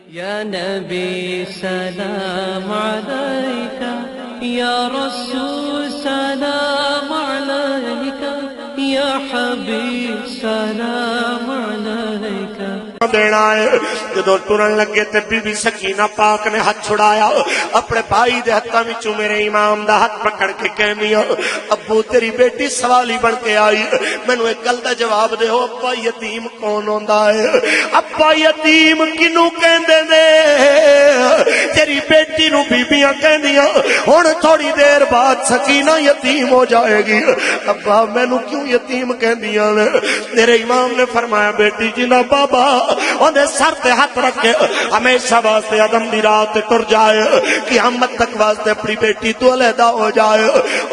یا نبی سلام علیکہ، یا رسول سلام علیکہ، یا حبیب سلام علیکہ۔ دینا ہے جدو ٹرن لگے تے بی بی سکینہ پاک نے ہاتھ چھڑایا، اپنے بھائی دے ہاتھاں وچوں میرے امام دا ہاتھ پکڑ کے کہنی ابو تیری بیٹی سوالی بن کے آئی، مینوں ایک گل دا جواب دے ہو، ابا یتیم کون ہوندا ہے؟ ابا یتیم کینوں کہندے نے؟ تیری بیٹی نو بیبیاں کہندیاں ہن تھوڑی دیر بعد سکینہ یتیم ہو جائے گی، ابا مینوں کیوں یتیم کہندیاں نے؟ میرے امام نے فرمایا بیٹی جی نا بابا انہیں سر تے ہاتھ رکھ کے ہمیشہ واسطے عدم دی رات ٹر جائے، قیامت تک واسطے اپنی بیٹی تو علیحدہ ہو جائے،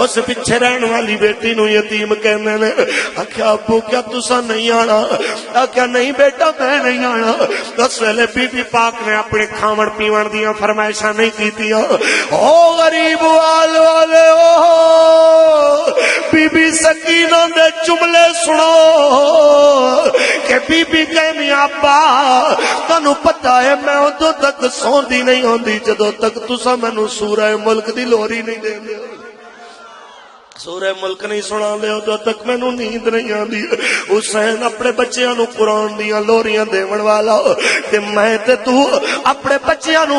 اس پیچھے رہن والی بیٹی نو یتیم کہنے نے۔ آکھیا ابو کیا تسا نہیں آنا؟ آکھیا نہیں بیٹا میں نہیں آنا۔ اس ویلے بی بی پاک نے اپنے کھاون پیون دیاں فرمائشاں نہیں کیتیاں۔ او غریب والے او بی بی سکینہ دے جملے سنو کہ بی بی کہنی ابا تانوں پتہ ہے میں ادو تک سوندی نہیں ہوندی جدو تک تساں مینوں سورہ ملک دی لوری نہیں دیندے، سورہ ملک نہیں سنا دے ادو تک مینوں نیند نہیں آندی۔ حسین اپنے بچیاں نو قرآن دیاں لوریاں دیون والا تے میں تے تو اپنے بچیاں نو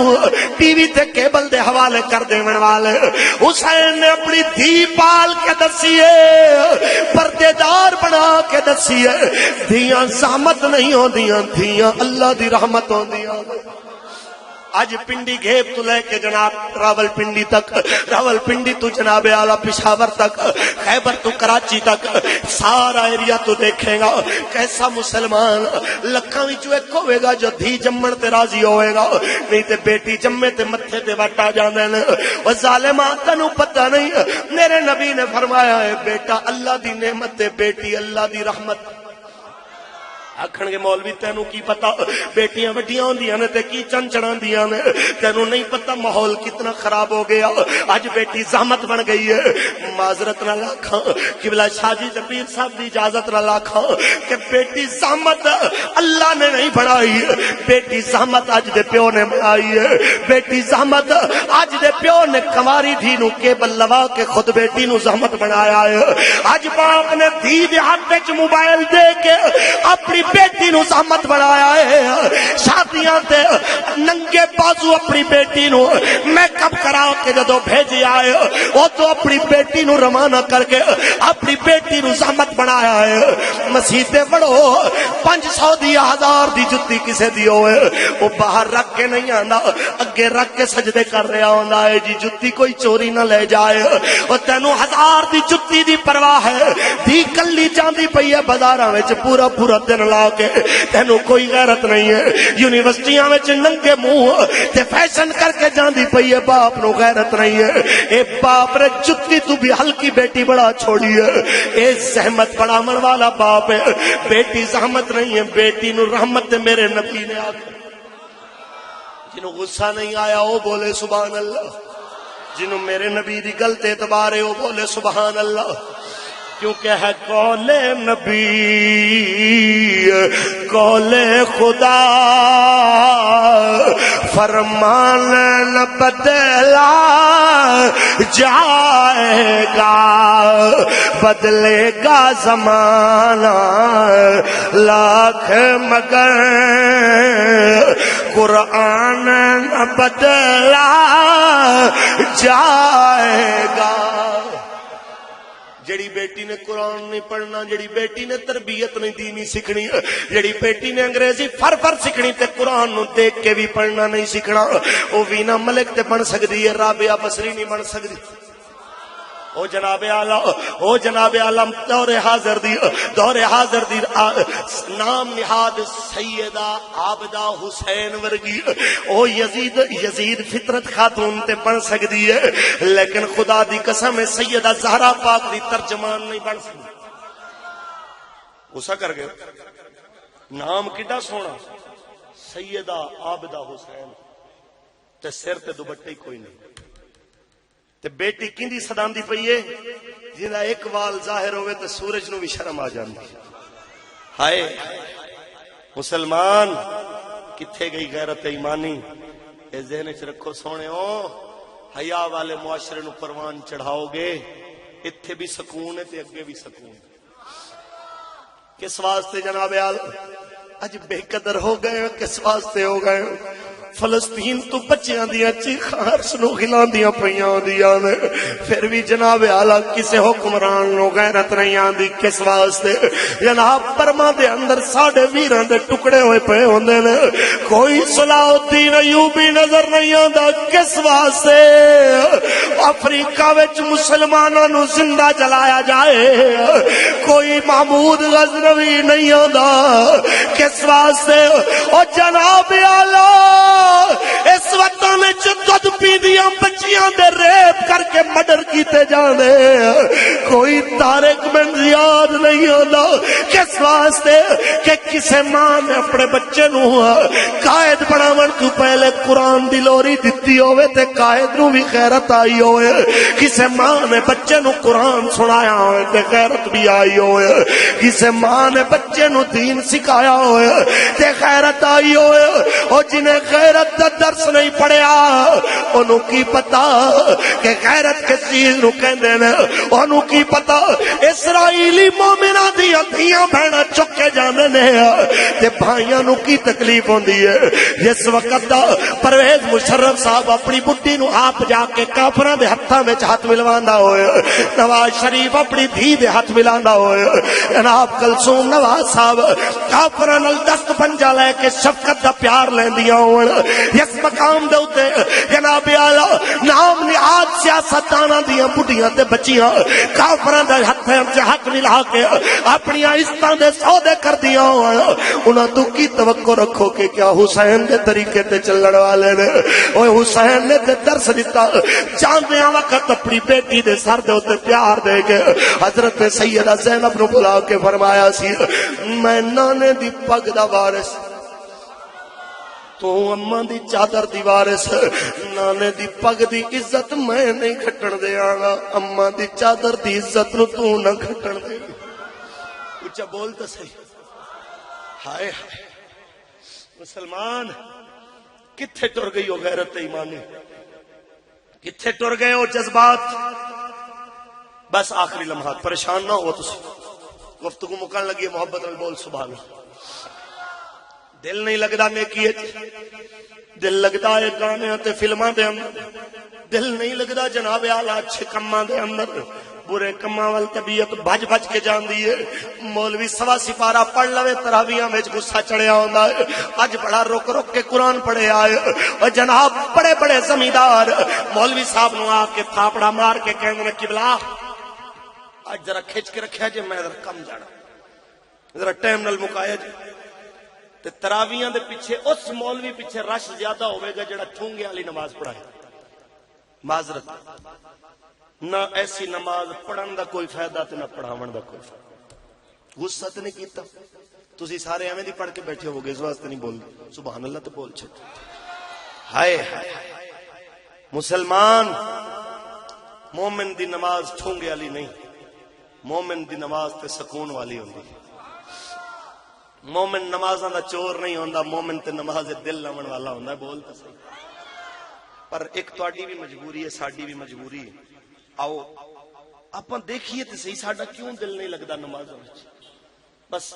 ٹی وی تے کیبل دے حوالے کر دیون والے۔ حسین نے اپنی دھی پال کے دسیے، پردے دار بنا کے دسیے، دھیاں زحمت نہیں ہوندیاں، دھیاں اللہ دی رحمت ہوندیاں۔ اج پنڈی گھیب تو لے کے جناب راول پنڈی تک، راول پنڈی تو جناب اعلی پشاور تک، خیبر تو کراچی تک، سارا ایریا تو دیکھے گا کیسا مسلمان لکھاں وچوں ایک ہوے گا جو دھی جمن تے راضی ہوئے گا، نہیں تے بیٹی جمے تے متھے تے وٹ آ جاندے نے۔ او ظالماں تینوں پتہ نہیں میرے نبی نے فرمایا ہے بیٹا اللہ دی نعمت تے بیٹی اللہ دی رحمت۔ آکھن گے مولوی تینوں کی پتا بیٹیاں وڈیاں ہوندیاں نے تے کی چن چڑھاندیاں نے، تینوں نہیں پتا ماحول کتنا خراب ہو گیا، اج بیٹی زحمت بن گئی ہے۔ معذرت نہ لاکھاں قبلہ شاہ جی پیر صاحب دی اجازت نہ لاکھاں کہ بیٹی زحمت اللہ نے نہیں بنائی، بیٹی زحمت اج دے پیو نے بنائی ہے، بیٹی زحمت اج دے پیو نے کماری دھی نو کیبل لوا کے خود بیٹی نو زحمت بنایا ہے۔ اج باپ نے دھی دے ہاتھ وچ موبائل دے کے اپنی بیٹی نو زحمت بنایا ہے، شادیاں تے ننگے بازو اپنی بیٹی نو میک اپ کرا کے جدو بھیجی آئے وہ تو اپنی بیٹی نو روانہ کر کے اپنی بیٹی نو زحمت بنایا ہے۔ مسیتے بڑھو 500 دی 1000 دی جتی کسے دی ہوئے وہ باہر رکھ کے نہیں آندا، اگے رکھ کے سجدے کر رہا ہوندا ہے جی جتی کوئی چوری نہ لے جائے۔ اور تینوں 1000 دی جتی دی پرواہ ہے، دی کلی چاندی پئی ہے بازاراں وچ پورا پورا دن لا کے، تینوں کوئی غیرت نہیں ہے۔ یونیورسٹیاں وچ ننگے منہ تے فیشن کر کے جاندی پئی ہے، باپ نو غیرت نہیں ہے۔ اے باپ نے جتی تو بھی ہلکی بیٹی بڑا چھوڑی ہے، اے زحمت بڑھاون والا باپ ہے، بیٹی زحمت نہیں ہے، بیٹی نو رحمت میرے نبی نے آکھا۔ جنوں غصہ نہیں آیا وہ بولے سبحان اللہ، جنوں میرے نبی دی گل تے اعتبار ہے وہ بولے سبحان اللہ، کیونکہ ہے قول نبی قول خدا، فرمان نہ بدلا جائے گا، بدلے گا زمانہ لاکھ مگر قرآن نہ بدلا جائے گا۔ جڑی بیٹی نے قرآن نہیں پڑھنا، جڑی بیٹی نے تربیت نہیں دینی سیکھنی، جڑی بیٹی نے انگریزی فر سیکھنی تے قرآن نو دیکھ کے بھی پڑھنا نہیں سیکھنا، وہ وینا ملک تے بن سکتی ہے، رابعہ بصری نہیں بن سکتی۔ او جناب عالم دور حاضر دی نام نہاد سیدہ عابدہ حسین ورگی او یزید فطرت خاتون تے بن سکتی ہے، لیکن خدا دی قسم ہے سیدہ زہرا پاک دی ترجمان نہیں بن سکتی۔ غصہ کر گئے، نام کڈا سونا سیدہ عابدہ حسین تے سر تے دوپٹے کوئی نہیں، تے بیٹی کیندی صداندی پئی ہے جندا ایک وال ظاہر ہوئے تے سورج نو بھی شرم آ جاندی۔ ہائے مسلمان کتھے گئی غیرت ایمانی؟ اے ذہن وچ رکھو سونےو، حیا والے معاشرے نو پروان چڑھاؤ گے اتھے بھی سکون ہے تے اگے بھی سکون ہے۔ کس واسطے جناب آل اج بے قدر ہو گئے؟ کس واسطے ہو گئے؟ فلسطین تو بچیاں دیاں چیخاں عرش نو ہلاندیاں پیاں ہوندیاں نے، پھر بھی جناب اعلیٰ کسے حکمران نو غیرت نہیں آندی۔ کس واسطے؟ جناب برما دے اندر ساڈے ویراں دے ٹکڑے ہوئے پے ہوندے نے، کوئی صلاح الدین ایوبی نظر نہیں آندا۔ کس واسطے؟ افریقہ وچ مسلماناں نو زندہ جلایا جائے، کوئی محمود غزنوی نہیں آندا۔ کس واسطے؟ او جناب اعلیٰ اس وطن میں دودھ پیندیاں بچیاں دے ریپ کر کے مرڈر کیتے جاندے، کوئی طارق بن زیاد نہیں آندا۔ کس واسطے؟ کہ کسے ماں نے اپنے بچے نو قائد بناون تو پہلے قرآن دی لوری دتی ہوئے تے قائد نو بھی غیرت آئی ہوئے، کسے ماں نے بچے نو قرآن سنایا ہوئے تے غیرت بھی آئی ہوئے، کسے ماں نے بچے نو دین سکھایا ہوئے تے غیرت آئی ہوئے۔ اور جنہیں غیرت دا درس نہیں پڑھیا انہوں کی پتا کہ غیرت کس چیز نو کہندے نے، انہوں کی پتا اسرائیلی مومنہ دیاں دھیاں بہنا چکے جانے نے تے بھائیاں نو کی تکلیف ہوندی ہے۔ جس وقت دا پرویز مشرف صاحب اپنی بڈی نو آپ جا کے کافراں دے ہتھاں وچ ہاتھ ملواندا ہوئے، نواز شریف اپنی دھی دے ہاتھ ملاندا ہوئے، جناب کلثوم نواز صاحب کافراں نال دست پنجا لے کے شفقت دا پیار لیندیاں ہون، اس مقام دے اوتے جناب اعلیٰ نام نہاد سیاستداناں دیاں بڈیاں تے بچیاں کافراں دے ہتھاں وچ ہاتھ ملا کے اپنی عزتاں دے سودے کردیاں ہون۔ انہاں تو کی توقع رکھو کہ کیا حسین دے طریقے تے چلن والے نے؟ اوے حسین نے تے درس دتا، جاندیاں وقت اپنی بیٹی دے سر دے اوتے پیار دے کے حضرت سیدہ زینب نو بلا کے فرمایا سی میں نانے دی پگ دا وارث تو اماں دی چادر دی وارث، نانے دی پگ دی عزت میں نہیں کھٹن دیاں گا، اماں دی چادر دی عزت نو تو نہ کھٹن دے۔ اچھا بول تو صحیح۔ ہائے ہائے مسلمان کتھے ٹر گئی ہو غیرت ایمانی؟ کتھے ٹر گئے ہو جذبات؟ بس آخری لمحات، پریشان نہ ہو تسی، گفتگو مکان لگی محبت میں بول سبحان اللہ۔ دل نہیں لگدا نیکی دل لگدا ہے گانے تے فلماں دے اندر، دل نہیں لگدا جناب اعلیٰ اچھے کماں دے اندر، برے کماں وال طبیعت بھج بھج کے جاندی ہے۔ مولوی سوا سپارہ پڑھ لوے تراویحاں وچ غصہ چڑھیا ہوندا ہے، اج بڑا رک رک کے قرآن پڑھے آئے، اور جناب بڑے بڑے زمیندار مولوی صاحب نو آ کے تھاپڑا مار کے کہندے نے قبلہ اج ذرا کھچ کے رکھیا جے میں ذرا کم جانا، ذرا ٹائم نال مکایا جے۔ تے تراویحاں دے پیچھے اس مولوی پیچھے رش زیادہ ہوئے گا جڑا ٹھونگے والی نماز پڑھائے۔ معذرت نہ ایسی نماز پڑھن دا کوئی فائدہ تے نہ پڑھاون دا کوئی فائدہ۔ غصہ تے نہیں کیتا، تسی سارے ایویں دی پڑھ کے بیٹھے ہوگے اس واسطے نہیں بول سبحان اللہ تے بول چھٹ۔ ہائے ہائے مسلمان، مومن دی نماز ٹھونگے والی نہیں، مومن دی نماز تے سکون والی ہوندی۔ مومن نمازاں دا چور نہیں ہوندا، مومن تے نماز دل لاون والا ہوندا ہے۔ بول تے صحیح۔ پر ایک تہاڈی بھی مجبوری ہے، ساڈی بھی مجبوری ہے، آؤ آپاں دیکھیے تے صحیح ساڈا کیوں دل نہیں لگدا نمازاں وچ۔ بس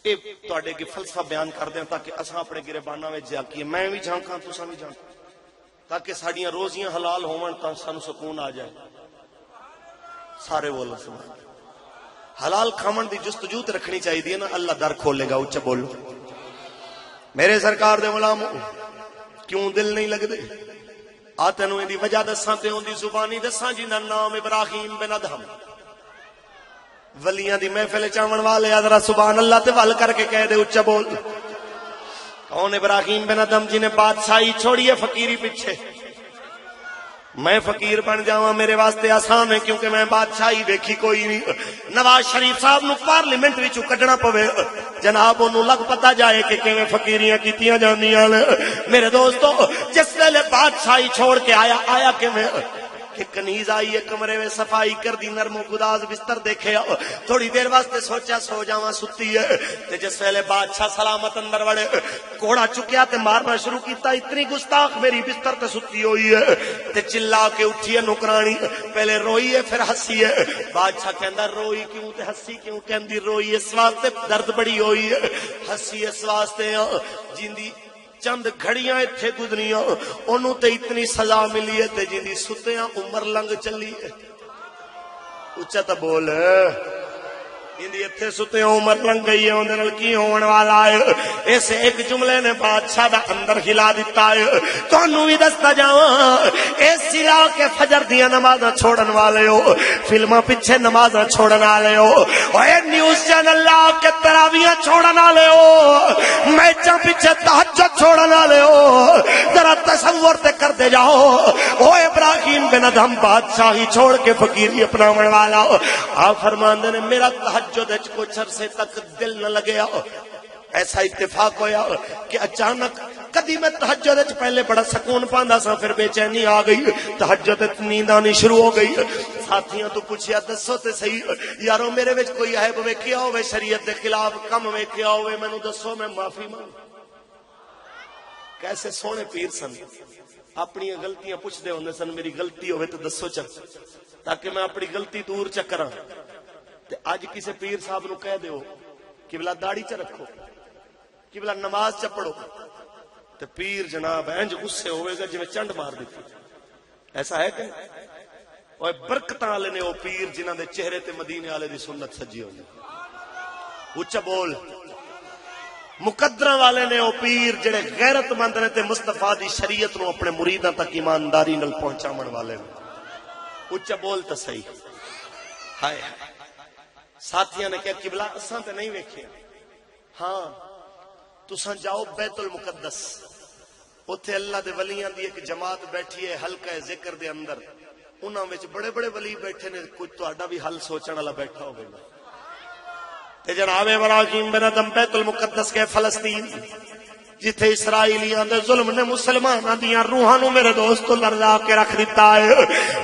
اے تہاڈے اگے فلسفہ بیان کر دیاں تاکہ اساں اپنے گریباناں وچ جھانکیے، میں بھی جھانکاں تساں بھی جھانکو، تاکہ ساڈیاں روزیاں حلال ہون تاں سانو سکون آ جائے۔ سارے بولو سبحان اللہ۔ حلال کھاون دی جستجو تے رکھنی چاہیے نا، اللہ در کھولے گا۔ اچھا بولو میرے سرکار دے غلامو کیوں دل نہیں لگدے؟ آ تینوں دی وجہ دساں تے اون دی زبانی دساں جنہاں نام ابراہیم بن ادہم، ولیاں دی محفل چاون والے ذرا سبحان اللہ تے ول کر کے کہہ دے اچھا بول۔ کون ابراہیم بن ادہم جنہیں بادشاہی چھوڑی ہے فقیری پیچھے؟ میں فقیر بن جاواں میرے واسطے آسان ہے کیونکہ میں بادشاہی دیکھی کوئی نہیں۔ نواز شریف صاحب نو پارلیمنٹ وچوں کڈنا پوے جناب انہوں لگ پتا جائے کہ کیویں فقیریاں کیتیاں جاندیاں نے۔ میرے دوستو جس ویلے بادشاہی چھوڑ کے آیا کیویں؟ کہ کنیز آئی ہے کمرے میں صفائی کر دی نرم و گداز بستر دیکھے تھوڑی دیر واسطے سوچا سو جاواں ستی ہے تے جس ویلے بادشاہ سلامت اندر وڑے کوڑا چکیا تے مارنا شروع کیتا اتنی گستاخ میری بستر تے ستی ہوئی ہے تے چلا کے اٹھی ہے نوکرانی پہلے روئی ہے پھر ہسی ہے بادشاہ کہندا روئی کیوں تے ہسی کیوں کہندی روئی اس واسطے درد بڑی ہوئی ہے ہسی اس واسطے جیندی چند گھڑیاں اتھے گزریاں انہوں تے اتنی سزا ملی ہے تے جیندی ستیاں عمر لنگ چلی ہے اچھا تا بول جیندی اتھے ستیاں عمر لنگ گئی ہے اندر کی ہون والا ہے ایسے ایک جملے نے بادشاہ دا اندر ہلا دیتا ہے تو انہوں بھی دستا جاؤں اس سلا کے فجر دیا نمازہ چھوڑن والے ہو فلمہ پیچھے نمازہ چھوڑن والے ہو اے نیوز چینل لا کے تراویاں چھوڑن والے ہو میچاں پیچھے تہجد چھوڑن والے ہو ذرا تصور تے کر دے جاؤ او ابراہیم بن ادہم بادشاہی چھوڑ کے فقیری اپناون والا آپ فرماندے نے میرا تہجد کچھ عرصے تک دل نہ لگیا ایسا اتفاق ہویا کہ اچانک کدی میں تہجد پہلے بڑا سکون پاندا سا پھر بے چینی آ گئی تہجد نیند آنی شروع ہو گئی ساتھیاں تو پوچھیا دسو تے صحیح یارو میرے وچ کوئی عیب ویکھیا ہوے شریعت دے خلاف کم ویکھیا ہوے مینوں دسو میں معافی مانگ کیسے سونے پیر سن اپنی غلطیاں پوچھ دے ہوندے سن میری غلطی ہوے تو دسو چک تاکہ میں اپنی غلطی دور چکراں تے اج کسے پیر صاحب نو کہہ دیو کہ بلا داڑھی چ رکھو کہ بلا نماز چ پڑھو تے پیر جناب انج غصے ہوئے گا جویں چنڈ مار دیتی ایسا ہے کہ اوے برکتاں والے نے او پیر جنہاں دے چہرے تے مدینے والے دی سنت سجی ہوندی اونچا بول مقدراں والے نے او پیر جڑے غیرت مند نے تے مصطفیٰ دی شریعت نو اپنے مریداں تک ایمانداری نال پہنچاون والے نے اونچا بول تے صحیح ہائے ساتھیاں نے کہا قبلہ اساں تے نہیں ویکھیا ہاں تساں جاؤ بیت المقدس اوتھے اللہ دے ولیاں دی ایک جماعت بیٹھی ہے حلقہ ذکر دے اندر انہاں وچ بڑے بڑے ولی بیٹھے نے کوئی تہاڈا بھی حل سوچن والا بیٹھا ہوگا تے جناب ابراہیم بن ادہم بیت المقدس کے فلسطین جتھے اسرائیلیاں دے ظلم نے مسلماناں دیاں روحاں نو میرے دوستو لرزا کے رکھ دیتا ہے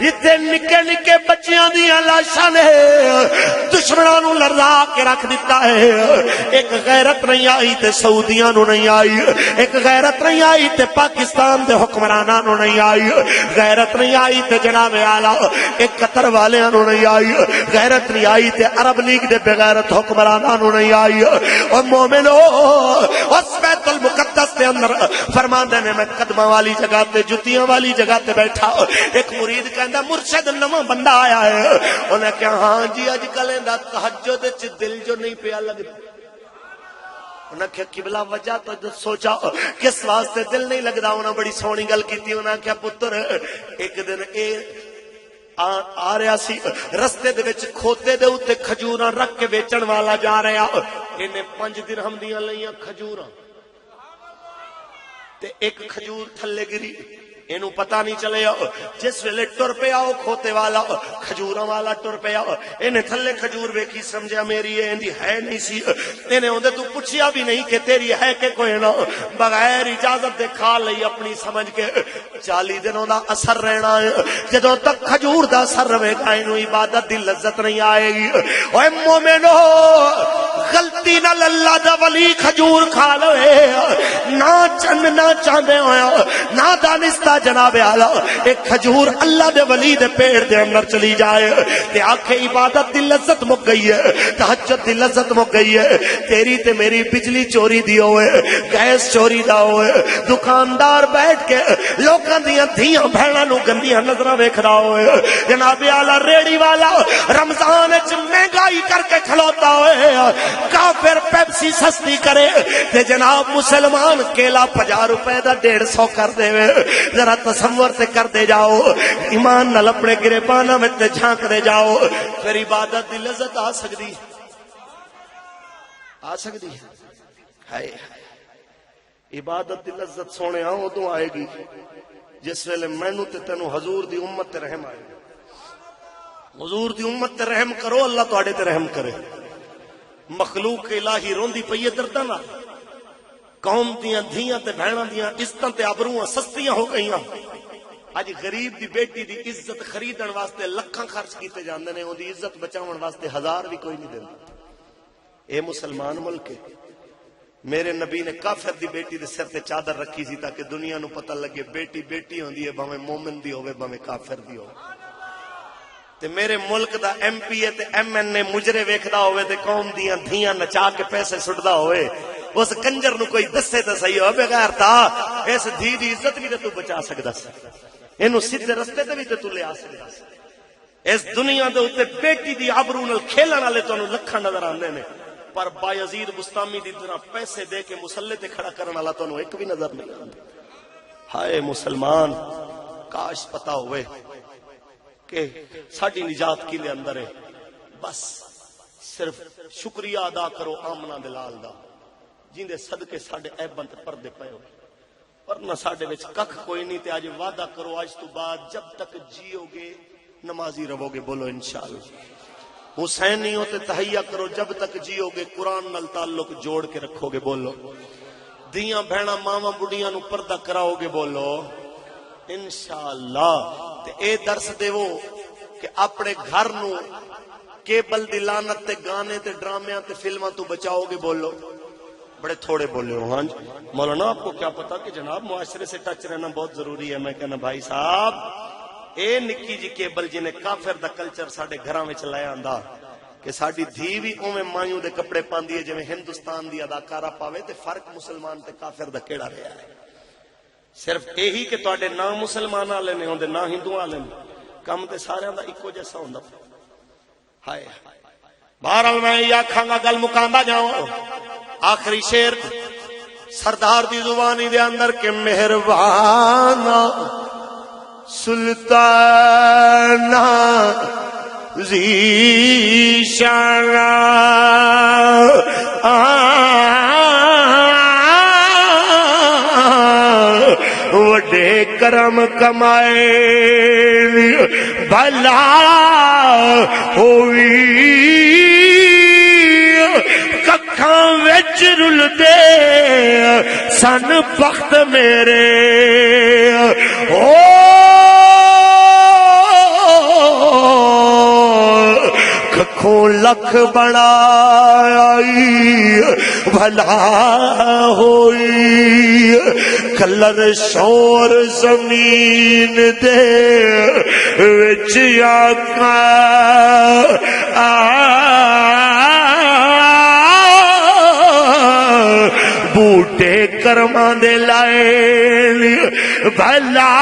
جتھے نکے نکے بچیاں دیاں لاشاں نے دشمناں نو لرزا کے رکھ دیتا ہے ایک غیرت نہیں آئی تے سعودیاں نو نہیں آئی ایک غیرت نہیں آئی تے پاکستان دے حکمراناں نو نہیں آئی غیرت نہیں آئی تے جناب اعلی ایک قطر والیاں نو نہیں آئی غیرت نہیں آئی تے عرب لیگ دے بے غیرت حکمراناں نو نہیں آئی او مومنو اس بیت المقدس دے اندر فرماندے نے میں قدماں والی جگہ تے جتیاں والی جگہ تے بیٹھا ایک مرید کہندا مرشد نواں بندہ آیا ہے انہاں کہا ہاں جی اج کل دا تہجد وچ دل جو نہیں پیا لگدا انہاں کہا قبلہ وجہ تو سوچا کس واسطے دل نہیں لگدا انہاں بڑی سونی گل کیتی انہاں کہا پتر ایک دن اے آ رہا سی رستے دے وچ کھوتے دے اوتے کھجوراں رکھ کے بیچن والا جا رہا انہیں 5 درہم دیاں لئیاں کھجوراں تے ایک کھجور تھلے گری اینو پتہ نہیں چلے جس ویلے ٹر پیا او کھوتے والا کھجوراں والا ٹر پیا اینے تھلے کھجور ویکھی سمجھا میری ایندی ہے نہیں سی اینے اوندے تو پوچھیا بھی نہیں کہ تیری ہے کہ کوئی نہ بغیر اجازت دے کھا لئی اپنی سمجھ کے 40 دنوں دا اثر رہنا ہے جدوں تک کھجور دا اثر رہے گا اینو عبادت دی لذت نہیں آئے گی اوے مومنو غلطی نال اللہ دا ولی کھجور کھا لے نہ چند نہ چاندے ہویا نہ دانستہ جناب اعلی ایک کھجور اللہ دے ولی دے پیڑ دے اندر چلی جائے تے آکھے عبادت دی لذت مک گئی ہے تہجد دی لذت مک گئی ہے تیری تے میری بجلی چوری دی ہوئے گیس چوری دا ہوئے دکاندار بیٹھ کے لوکاں دیاں دھیاں بہناں نو گندیاں نظراں ویکھدا ہوئے جناب اعلی ریڑی والا رمضان وچ مہنگائی کر کے کھلوتا ہوئے کافر پیپسی سستی کرے تے جناب مسلمان کیلا 50 روپے دا 150 کر دے ذرا تصور سے کر دے جاؤ ایمان نال اپنے گریباناں وچ تے جھانک دے جاؤ پھر عبادت دی لذت آ سکدی ہے عبادت دی لذت سونے اودوں آئے گی جس ویلے مینوں تے تینوں حضور دی امت تے رحم آئے گا حضور دی امت تے رحم کرو اللہ تواڈے تے رحم کرے مخلوق الہی روندی پئی درداں نال قوم دیاں دھیاں تے بہناں دیاں عزتاں تے آبروؤں سستیاں ہو گئیاں اج غریب دی بیٹی دی عزت خریدن واسطے لکھاں خرچ کیتے جاندے نے، اودی عزت بچاون واسطے 1000 بھی کوئی نہیں دیندا۔ اے مسلمان ملک ہے، میرے نبی نے کافر دی بیٹی دے سر تے چادر رکھی سی تاکہ دنیا نو پتہ لگے بیٹی بیٹی ہوندی ہے، بھاویں مومن دی ہوے بھاویں کافر دی ہوے۔ تے میرے ملک دا ایم پی اے تے ایم این اے مجرے ویکھدا ہوے تے قوم دیاں دھیاں نچا کے پیسے سٹدا ہوئے، اس کنجر نو کوئی دسے تے صحیح ہو بغیر تا اس دھی دی عزت بھی تے تو بچا سکدا سی، اینو سیدھے رستے تے بھی تے تو لے آ سکدا سی۔ اس دنیا دے اوتے بیٹی دی آبرو نال کھیلن والے تانوں لکھاں نظر آندے نے، پر بایزید بستامی دی طرح پیسے دے کے مسلح تے کھڑا کرن والا تانوں ایک بھی نظر نہیں آندا۔ ہائے مسلمان، کاش پتا ہوئے کہ ساڈی نجات کی لے اندر ہے، بس صرف شکریہ ادا کرو آمنہ دلال دا جن دے صدقے ساڈے عیباں تے پردے پئے ہو، ورنہ ساڈے وچ ککھ کوئی نہیں۔ تے اج وعدہ کرو اج تو بعد جب تک جیو گے نمازی رہو گے، بولو انشاءاللہ۔ حسینیوں تے تحیہ کرو جب تک جیو گے، قرآن نال تعلق جوڑ کے رکھو گے، بولو۔ دیاں بہنا ماواں بڑیاں نو پردہ کراؤ گے، بولو انشاءاللہ۔ تے اے درس دیو کہ اپنے گھر نو کیبل دی لعنت تے گانے تے ڈرامیاں تے فلماں تو بچاؤ گے، بولو۔ بڑے تھوڑے بولے ہو، ہاں جی مولانا آپ کو کیا پتا کہ جناب معاشرے سے ٹچ رہنا بہت ضروری ہے۔ میں کہنا بھائی صاحب اے نکی جی کیبل جنہیں کافر دا کلچر ساڈے گھراں وچ لے آندا کہ ساڈی دھی بھی اوویں مایوں دے کپڑے پاندی ہے جویں ہندوستان دی اداکارہ پاوے، تے فرق مسلمان تے کافر دا کیڑا رہیا ہے؟ صرف یہی کہ تواڈے نہ مسلمان والے نے ہوندے نہ ہندو والے نے، کم تے ساریاں دا اکو جیسا ہوندا۔ ہائے بہرحال میں یہ آکھاں گا، گل مکاندا جاؤں، آخری شعر سردار دی زبانی دے اندر کہ مہربان سلطان ذیشان وڈے کرم کمائے بھلا ہوئی ککھاں وچ رل دے سن بخت میرے او ککھوں لکھ بڑائی بھلا ہوئی کلر شور زمین دے وچ آقا بوٹے کرمان دے لائے بھلا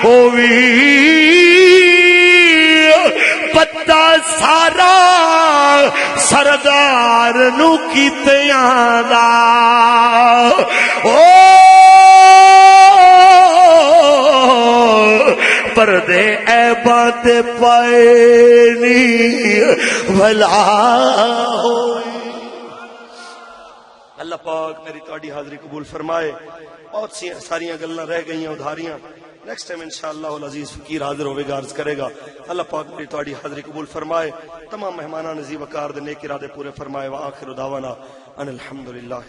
ہوئی پتا سارا سردار نو کیتیاں دا او پردے عیباں تے پائے نہیں بھلا ہوئی۔ اللہ پاک میری تواڈی حاضری قبول فرمائے۔ بہت سی ساریاں گلاں رہ گئیاں ادھاریاں، نیکسٹ ٹائم انشاءاللہ العزیز فقیر حاضر ہوے گا، عرض کرے گا۔ اللہ پاک میری تواڈی حاضری قبول فرمائے، تمام مہمانان عزیز وقار دے نیک ارادے پورے فرمائے۔ وآخر دعوانا ان الحمدللہ۔